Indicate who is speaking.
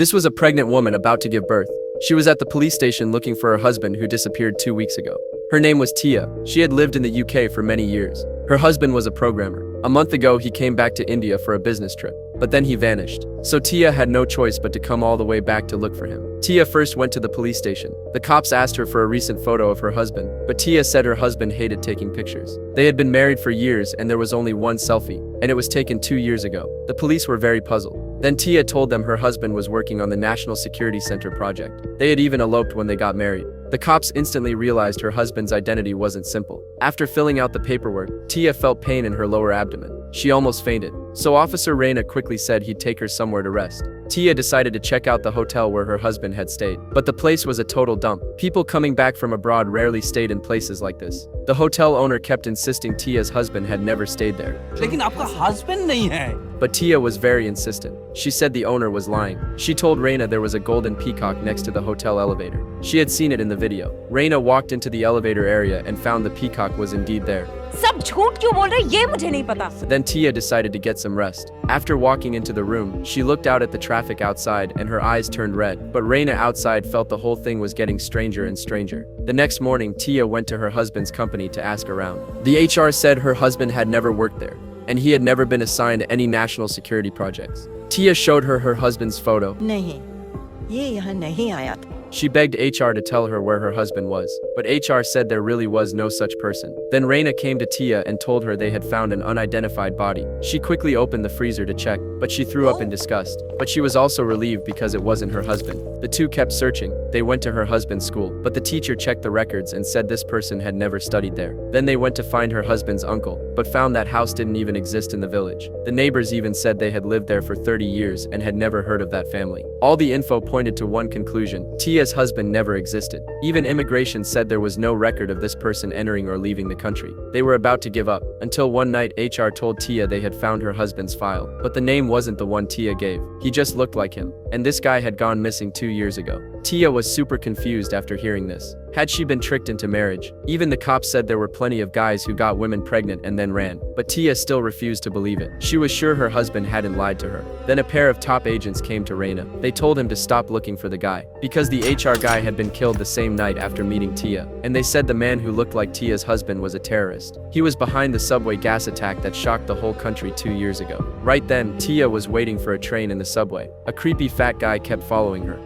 Speaker 1: This was a pregnant woman about to give birth. She was at the police station looking for her husband who disappeared 2 weeks ago. Her name was Tia. She had lived in the UK for many years. Her husband was a programmer. A month ago, he came back to India for a business trip, but then he vanished. So Tia had no choice but to come all the way back to look for him. Tia first went to the police station. The cops asked her for a recent photo of her husband, but Tia said her husband hated taking pictures. They had been married for years and there was only one selfie, and it was taken 2 years ago. The police were very puzzled. Then Tia told them her husband was working on the National Security Center project. They had even eloped when they got married. The cops instantly realized her husband's identity wasn't simple. After filling out the paperwork, Tia felt pain in her lower abdomen. She almost fainted. So Officer Reina quickly said he'd take her somewhere to rest. Tia decided to check out the hotel where her husband had stayed. But the place was a total dump. People coming back from abroad rarely stayed in places like this. The hotel owner kept insisting Tia's husband had never stayed there.
Speaker 2: लेकिन आपका husband नहीं है.
Speaker 1: But Tia was very insistent. She said the owner was lying. She told Reina there was a golden peacock next to the hotel elevator. She had seen it in the video. Reina walked into the elevator area and found the peacock was indeed there.
Speaker 3: सब झूठ क्यों बोल रहे हैं ये मुझे नहीं पता.
Speaker 1: Then Tia decided to get some rest. After walking into the room, she looked out at the traffic outside and her eyes turned red. But Reina outside felt the whole thing was getting stranger and stranger. The next morning, Tia went to her husband's company to ask around. The HR said her husband had never worked there, and he had never been assigned any national security projects. Tia showed her her husband's photo.
Speaker 4: नहीं, ये यहाँ नहीं आया था.
Speaker 1: She begged HR to tell her where her husband was, but HR said there really was no such person. Then Reina came to Tia and told her they had found an unidentified body. She quickly opened the freezer to check, but she threw up in disgust. But she was also relieved because it wasn't her husband. The two kept searching. They went to her husband's school, but the teacher checked the records and said this person had never studied there. Then they went to find her husband's uncle, but found that house didn't even exist in the village. The neighbors even said they had lived there for 30 years and had never heard of that family. All the info pointed to one conclusion: Tia's husband never existed. Even immigration said there was no record of this person entering or leaving the country. They were about to give up, until one night HR told Tia they had found her husband's file, but the name wasn't the one Tia gave. He just looked like him, and this guy had gone missing 2 years ago. Tia was super confused after hearing this. Had she been tricked into marriage? Even the cops said there were plenty of guys who got women pregnant and then ran, but Tia still refused to believe it. She was sure her husband hadn't lied to her. Then a pair of top agents came to Reina. They told him to stop looking for the guy, because the HR guy had been killed the same night after meeting Tia, and they said the man who looked like Tia's husband was a terrorist. He was behind the subway gas attack that shocked the whole country 2 years ago. Right then, Tia was waiting for a train in the subway. A creepy fat guy kept following her.